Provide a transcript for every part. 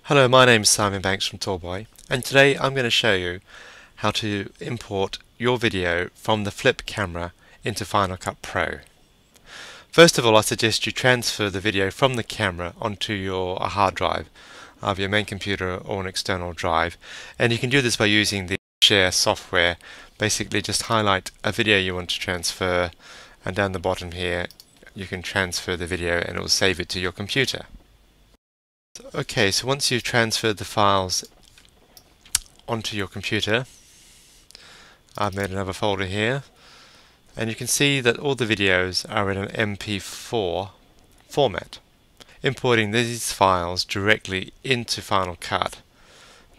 Hello, my name is Simon Banks from Toolboy, and today I'm going to show you how to import your video from the flip camera into Final Cut Pro. First of all, I suggest you transfer the video from the camera onto your hard drive, either your main computer or an external drive, and you can do this by using the Share software. Basically just highlight a video you want to transfer, and down the bottom here you can transfer the video and it will save it to your computer. Okay, so once you've transferred the files onto your computer, I've made another folder here, and you can see that all the videos are in an MP4 format. Importing these files directly into Final Cut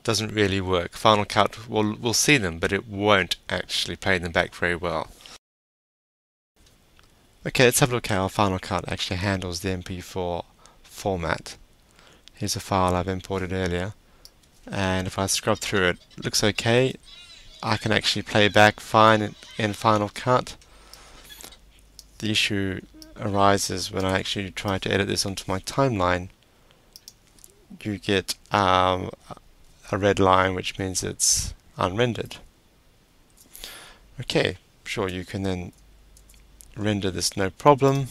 doesn't really work. Final Cut will see them, but it won't actually play them back very well. Okay, let's have a look how Final Cut actually handles the MP4 format. Here's a file I've imported earlier, and if I scrub through it, it looks okay. I can actually play back fine in Final Cut. The issue arises when I actually try to edit this onto my timeline. You get a red line, which means it's unrendered. Okay, sure, you can then render this no problem.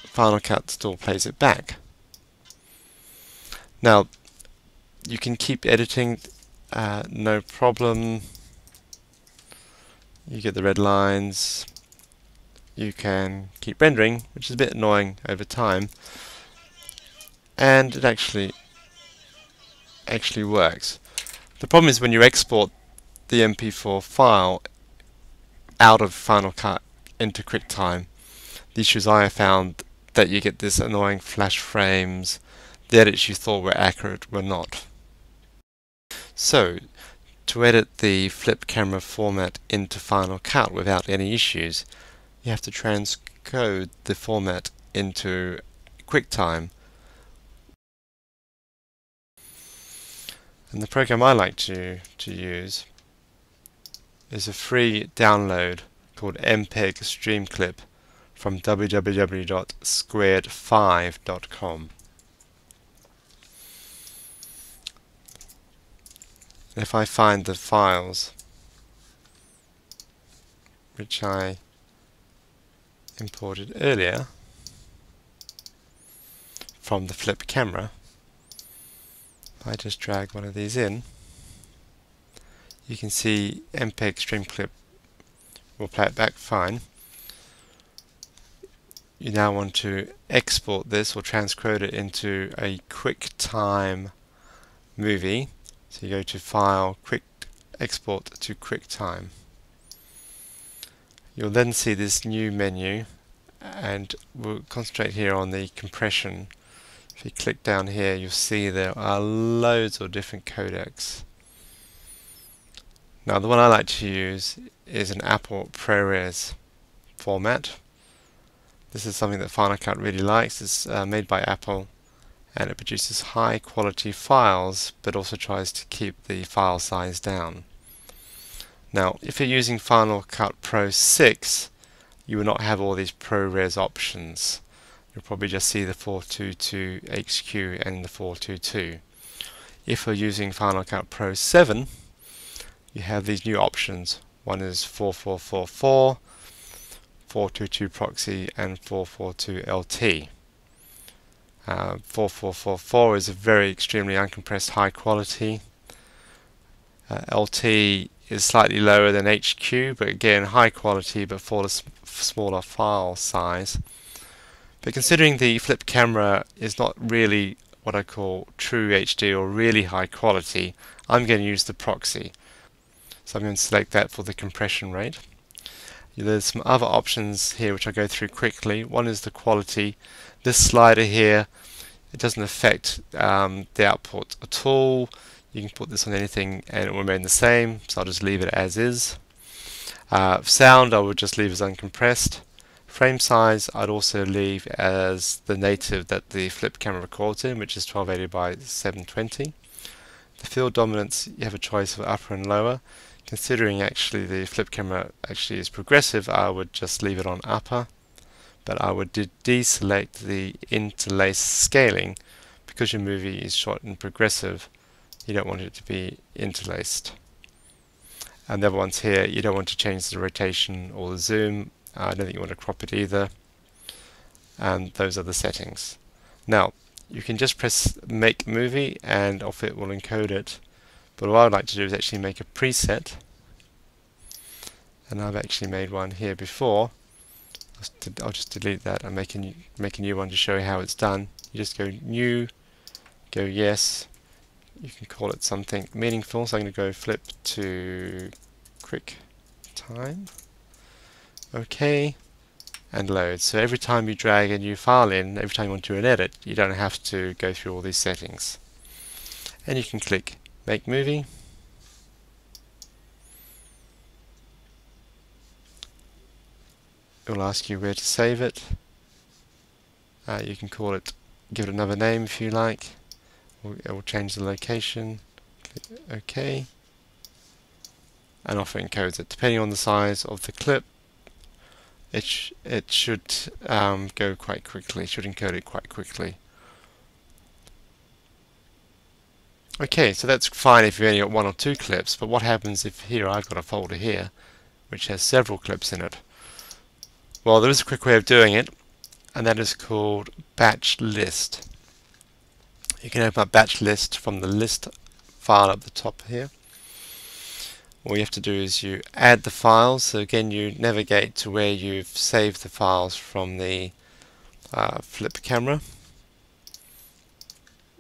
Final Cut still plays it back. Now, you can keep editing, no problem. You get the red lines. You can keep rendering, which is a bit annoying over time, and it actually works. The problem is when you export the MP4 file out of Final Cut into QuickTime, the issues I have found that you get this annoying flash frames. The edits you thought were accurate were not. So, to edit the flip camera format into Final Cut without any issues, you have to transcode the format into QuickTime. And the program I like to use is a free download called MPEG Streamclip from www.squared5.com. If I find the files which I imported earlier from the flip camera, if I just drag one of these in, you can see MPEG Streamclip will play it back fine. You now want to export this or transcode it into a QuickTime movie. So you go to File, Quick Export to QuickTime. You'll then see this new menu, and we'll concentrate here on the compression. If you click down here, you'll see there are loads of different codecs. Now the one I like to use is an Apple ProRes format. This is something that Final Cut really likes. It's made by Apple, and it produces high quality files but also tries to keep the file size down. Now if you're using Final Cut Pro 6, you will not have all these ProRes options. You'll probably just see the 422 HQ and the 422. If you're using Final Cut Pro 7, you have these new options. One is 4444, 422 proxy and 442 LT. 4444 is a very extremely uncompressed high quality. LT is slightly lower than HQ, but again high quality but for a smaller file size. But considering the flip camera is not really what I call true HD or really high quality, I'm going to use the proxy. So I'm going to select that for the compression rate. There's some other options here which I'll go through quickly. One is the quality. This slider here, it doesn't affect the output at all. You can put this on anything and it will remain the same, so I'll just leave it as is. Sound I would just leave as uncompressed. Frame size I'd also leave as the native that the flip camera records in, which is 1280 by 720. The field dominance, you have a choice of upper and lower. Considering actually the flip camera actually is progressive, I would just leave it on upper, but I would deselect the interlace scaling because your movie is shot in progressive, you don't want it to be interlaced. And the other ones here, you don't want to change the rotation or the zoom. I don't think you want to crop it either. And those are the settings. Now, you can just press make movie and off it will encode it. But what I'd like to do is actually make a preset. And I've actually made one here before. I'll just delete that and make a new one to show you how it's done. You just go new, go yes. You can call it something meaningful. So I'm going to go flip to quick time. OK. And load. So every time you drag a new file in, every time you want to do an edit, you don't have to go through all these settings. And you can click make movie. It will ask you where to save it. You can call it, give it another name if you like. It will change the location. Click OK. And off it encodes it. Depending on the size of the clip, it should go quite quickly. It should encode it quite quickly. Okay, so that's fine if you've only got one or two clips, but what happens if here I've got a folder here which has several clips in it? Well, there is a quick way of doing it, and that is called batch list. You can open up batch list from the list file at the top here. All you have to do is you add the files. So again, you navigate to where you've saved the files from the flip camera.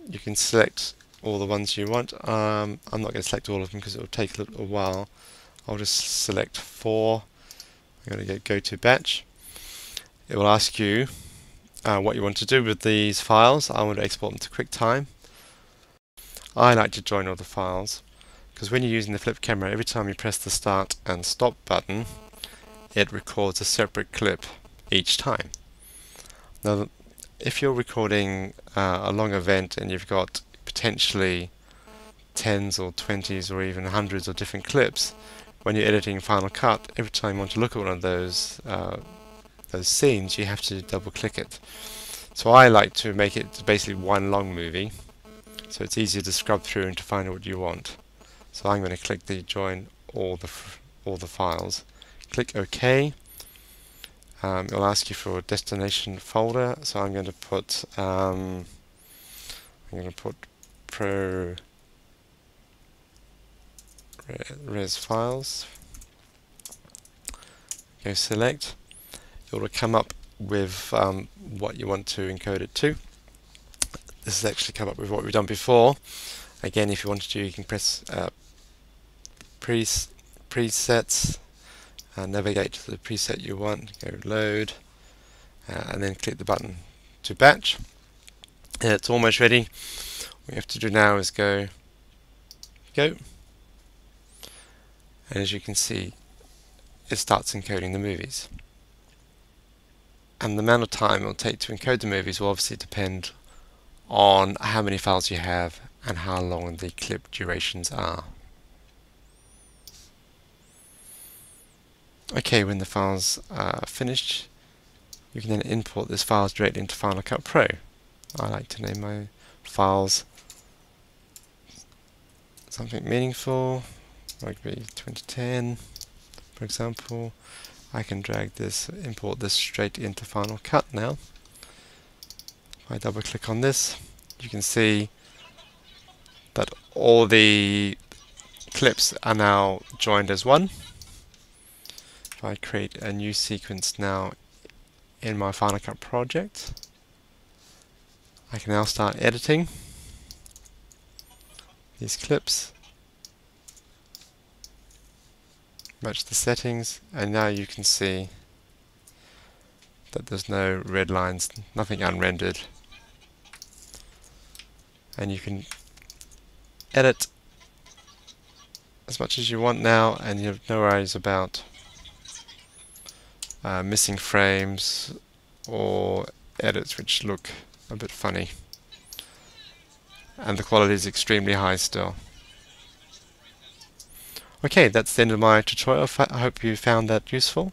You can select all the ones you want. I'm not going to select all of them because it will take a little while. I'll just select 4. I'm going to go to batch. It will ask you what you want to do with these files. I want to export them to QuickTime. I like to join all the files because when you're using the flip camera, every time you press the start and stop button, it records a separate clip each time. Now, if you're recording a long event and you've got potentially tens or 20s or even hundreds of different clips, when you're editing Final Cut, every time you want to look at one of those scenes, you have to double click it. So I like to make it basically one long movie, so it's easier to scrub through and to find what you want. So I'm going to click the join all the files. Click OK. It'll ask you for a destination folder, so I'm going to put Pro Res files. Go select. It will come up with what you want to encode it to. This has actually come up with what we've done before. Again, if you wanted to, you can press presets and navigate to the preset you want. Go load, and then click the button to batch. And it's almost ready. What you have to do now is go. And as you can see, it starts encoding the movies. And the amount of time it will take to encode the movies will obviously depend on how many files you have and how long the clip durations are. Okay, when the files are finished, you can then import this files directly into Final Cut Pro. I like to name my files something meaningful, rugby 2010, for example. I can drag this, import this straight into Final Cut now. If I double click on this, you can see that all the clips are now joined as one. If I create a new sequence now in my Final Cut project, I can now start editing these clips, match the settings, and now you can see that there's no red lines, nothing unrendered, and you can edit as much as you want now, and you have no worries about missing frames or edits which look a bit funny, and the quality is extremely high still. Okay, that's the end of my tutorial. I hope you found that useful,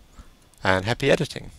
and happy editing.